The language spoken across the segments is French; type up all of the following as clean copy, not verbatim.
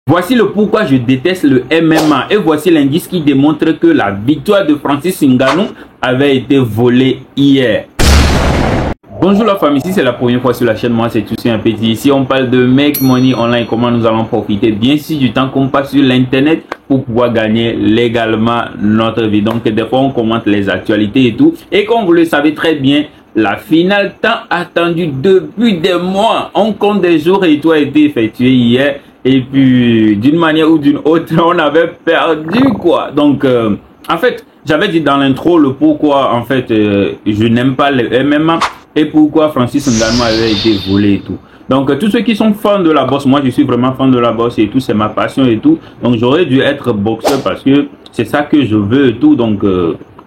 Voici le pourquoi je déteste le MMA et voici l'indice qui démontre que la victoire de Francis Ngannou avait été volée hier. Bonjour la famille, si c'est la première fois sur la chaîne, moi c'est Toussaint un petit. Ici on parle de Make Money Online, comment nous allons profiter bien sûr du temps qu'on passe sur l'internet pour pouvoir gagner légalement notre vie. Donc des fois on commente les actualités et tout. Et comme vous le savez très bien, la finale tant attendue depuis des mois, on compte des jours et tout a été effectué hier. Et puis, d'une manière ou d'une autre, on avait perdu, quoi. Donc, en fait, j'avais dit dans l'intro le pourquoi, en fait, je n'aime pas le MMA et pourquoi Francis Ngannou avait été volé et tout. Donc, tous ceux qui sont fans de la boxe, moi, je suis vraiment fan de la boxe et tout, c'est ma passion et tout. Donc, j'aurais dû être boxeur parce que c'est ça que je veux et tout. Donc,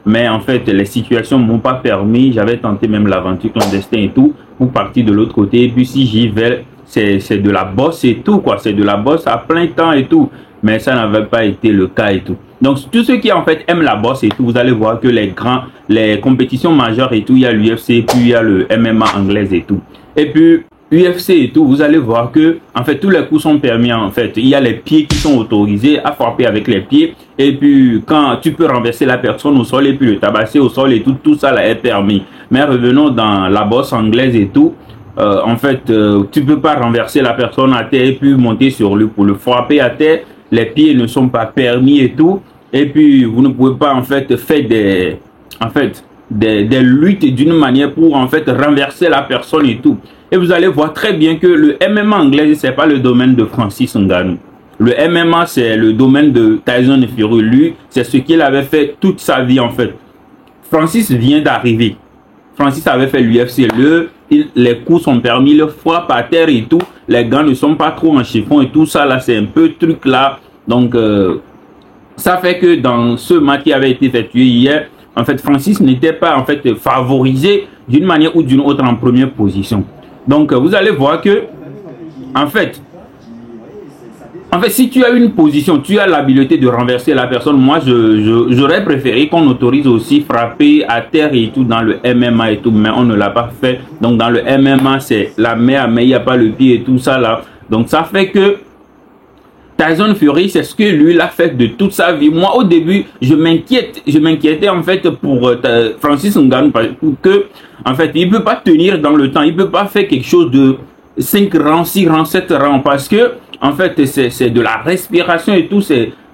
mais en fait, les situations m'ont pas permis. J'avais tenté même l'aventure clandestine et tout pour partir de l'autre côté. Et puis, si j'y vais, c'est de la bosse et tout, quoi. C'est de la bosse à plein temps et tout. Mais ça n'avait pas été le cas et tout. Donc, tous ceux qui, en fait, aiment la bosse et tout, vous allez voir que les compétitions majeures et tout, il y a l'UFC, puis il y a le MMA anglaise et tout. Et puis, UFC et tout, vous allez voir que, en fait, tous les coups sont permis, en fait. Il y a les pieds qui sont autorisés à frapper avec les pieds. Et puis, quand tu peux renverser la personne au sol et puis le tabasser au sol et tout, tout ça là est permis. Mais revenons dans la bosse anglaise et tout. En fait, tu peux pas renverser la personne à terre et puis monter sur lui pour le frapper à terre. Les pieds ne sont pas permis et tout. Et puis, vous ne pouvez pas, en fait, faire des luttes d'une manière pour, en fait, renverser la personne et tout. Et vous allez voir très bien que le MMA anglais, c'est pas le domaine de Francis Ngannou. Le MMA, c'est le domaine de Tyson Fury. Lui, c'est ce qu'il avait fait toute sa vie, en fait. Francis vient d'arriver. Francis avait fait l'UFC. Les coups sont permis, le frappe à terre et tout. Les gants ne sont pas trop en chiffon et tout ça là, c'est un peu truc là. Donc, ça fait que dans ce match qui avait été effectué hier, en fait, Francis n'était pas en fait favorisé d'une manière ou d'une autre en première position. Donc, vous allez voir que, en fait, si tu as une position, tu as l'habileté de renverser la personne. Moi, j'aurais préféré qu'on autorise aussi frapper à terre et tout dans le MMA et tout, mais on ne l'a pas fait. Donc, dans le MMA, c'est la main à main, il n'y a pas le pied et tout ça là. Donc, ça fait que Tyson Fury, c'est ce que lui l'a fait de toute sa vie. Moi, au début, je m'inquiétais en fait pour Francis Ngannou parce que, en fait, il peut pas tenir dans le temps, il peut pas faire quelque chose de 5 rangs, 6 rangs, 7 rangs parce que, en fait, c'est de la respiration et tout.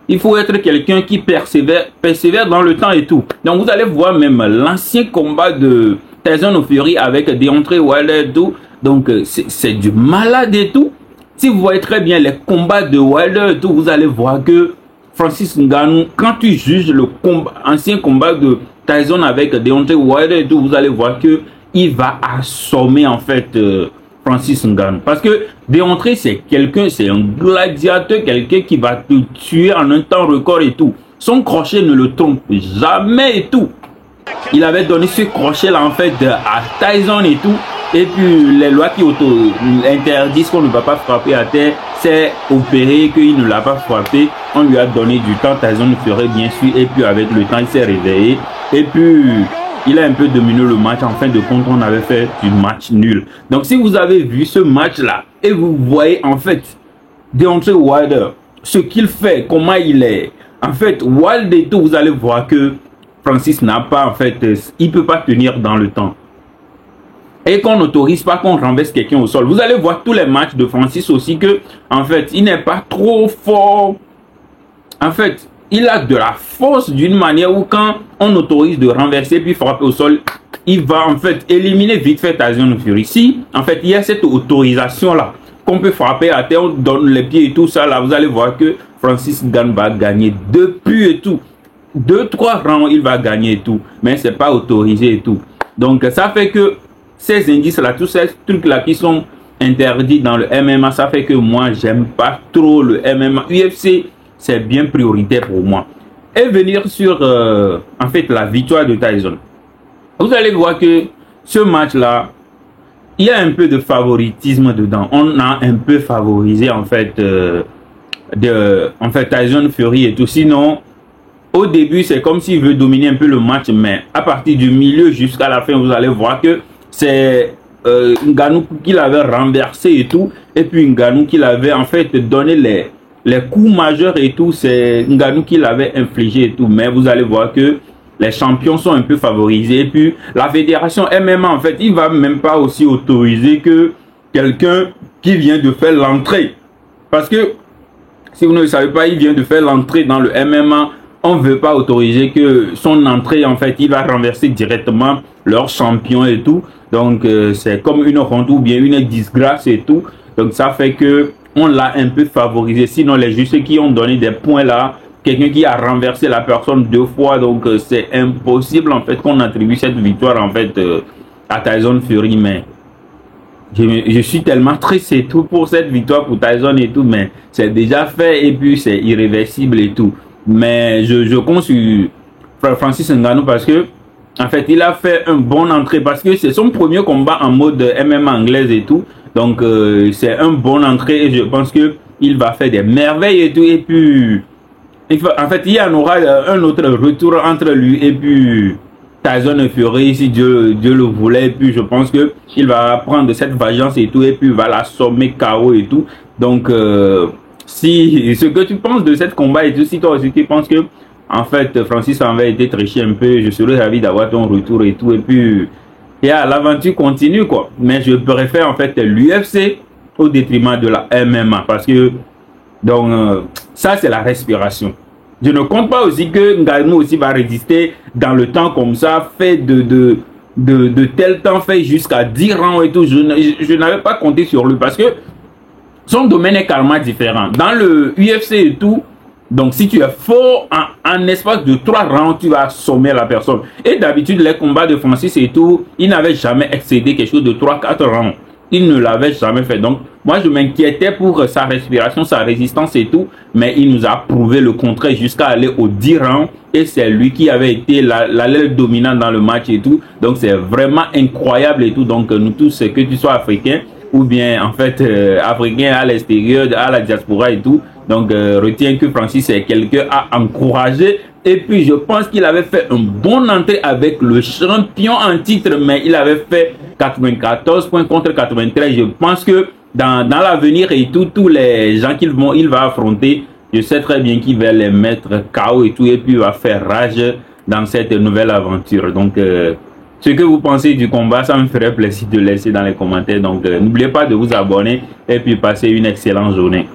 Il faut être quelqu'un qui persévère dans le temps et tout. Donc, vous allez voir même l'ancien combat de Tyson Fury avec Deontay Wilder et tout. Donc, c'est du malade et tout. Si vous voyez très bien les combats de Wilder et tout, vous allez voir que Francis Ngannou, quand tu juges le ancien combat de Tyson avec Deontay Wilder et tout, vous allez voir que il va assommer en fait Francis Ngannou. Parce que Deontay, c'est un gladiateur, quelqu'un qui va te tuer en un temps record et tout. Son crochet ne le trompe jamais et tout. Il avait donné ce crochet là en fait à Tyson et tout. Et puis les lois qui interdisent qu'on ne va pas frapper à terre, c'est opéré qu'il ne l'a pas frappé. On lui a donné du temps, Tyson le ferait bien sûr. Et puis avec le temps, il s'est réveillé. Et puis il a un peu dominé le match. En fin de compte, on avait fait un match nul. Donc si vous avez vu ce match-là et vous voyez en fait Deontay Wilder, ce qu'il fait, comment il est. En fait, Wilder et tout, vous allez voir que Francis n'a pas, en fait, il peut pas tenir dans le temps. Et qu'on n'autorise pas qu'on renverse quelqu'un au sol. Vous allez voir tous les matchs de Francis aussi que, en fait, il n'est pas trop fort. En fait, il a de la force d'une manière où quand on autorise de renverser puis frapper au sol, il va en fait éliminer vite fait Tyson Fury. Ici, en fait, il y a cette autorisation là qu'on peut frapper à terre, on donne les pieds et tout ça là. Vous allez voir que Francis Ngannou va gagner depuis et tout. 2-3 rounds, il va gagner et tout. Mais c'est pas autorisé et tout. Donc, ça fait que ces indices-là, tous ces trucs-là qui sont interdits dans le MMA, ça fait que moi, j'aime pas trop le MMA. UFC, c'est bien prioritaire pour moi. Et venir sur, en fait, la victoire de Tyson. Vous allez voir que ce match-là, il y a un peu de favoritisme dedans. On a un peu favorisé, en fait, Tyson Fury et tout. Sinon, au début, c'est comme s'il veut dominer un peu le match, mais à partir du milieu jusqu'à la fin, vous allez voir que c'est Ngannou qui l'avait renversé et tout. Et puis Ngannou qui l'avait en fait donné les coups majeurs et tout, c'est Ngannou qui l'avait infligé et tout. Mais vous allez voir que les champions sont un peu favorisés. Et puis, la fédération MMA, en fait, il va même pas aussi autoriser que quelqu'un qui vient de faire l'entrée. Parce que, si vous ne le savez pas, il vient de faire l'entrée dans le MMA. On ne veut pas autoriser que son entrée, en fait, il va renverser directement leur champion et tout. Donc, c'est comme une honte ou bien une disgrâce et tout. Donc, ça fait que on l'a un peu favorisé. Sinon, les juges qui ont donné des points là, quelqu'un qui a renversé la personne 2 fois, donc c'est impossible, en fait, qu'on attribue cette victoire, en fait, à Tyson Fury. Mais je suis tellement triste et tout pour cette victoire pour Tyson et tout, mais c'est déjà fait et puis c'est irréversible et tout. Mais je compte sur Francis Ngannou parce que, en fait, il a fait un bon entrée parce que c'est son premier combat en mode MMA anglaise et tout. Donc, c'est un bon entrée et je pense que il va faire des merveilles et tout. Et puis, en fait, il y en aura un autre retour entre lui et puis Tyson Fury, si Dieu le voulait. Et puis, je pense que il va prendre cette vengeance et tout. Et puis, il va l'assommer KO et tout. Donc, si ce que tu penses de cette combat et tout, si toi aussi tu penses que en fait Francis avait été triché un peu, je serais ravi d'avoir ton retour et tout. Et puis l'aventure continue quoi. Mais je préfère en fait l'UFC au détriment de la MMA parce que donc ça c'est la respiration. Je ne compte pas aussi que Ngannou aussi va résister dans le temps comme ça, fait de tel temps, fait jusqu'à 10 rounds et tout. Je n'avais pas compté sur lui parce que son domaine est carrément différent. Dans le UFC et tout, donc si tu es fort en espace de 3 rounds, tu vas assommer la personne. Et d'habitude, les combats de Francis et tout, il n'avait jamais excédé quelque chose de 3-4 rounds. Il ne l'avait jamais fait. Donc, moi, je m'inquiétais pour sa respiration, sa résistance et tout. Mais il nous a prouvé le contraire jusqu'à aller aux 10 rounds. Et c'est lui qui avait été l'aile dominante dans le match et tout. Donc, c'est vraiment incroyable et tout. Donc, nous tous, que tu sois africain, ou bien en fait africain à l'extérieur, à la diaspora et tout. Donc retiens que Francis est quelqu'un à encourager. Et puis je pense qu'il avait fait un bon entrée avec le champion en titre, mais il avait fait 94 points contre 93. Je pense que dans l'avenir et tout, tous les gens il va affronter, je sais très bien qu'il va les mettre KO et tout, et puis il va faire rage dans cette nouvelle aventure. Donc ce que vous pensez du combat, ça me ferait plaisir de laisser dans les commentaires. Donc, n'oubliez pas de vous abonner et puis passez une excellente journée.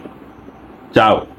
Ciao.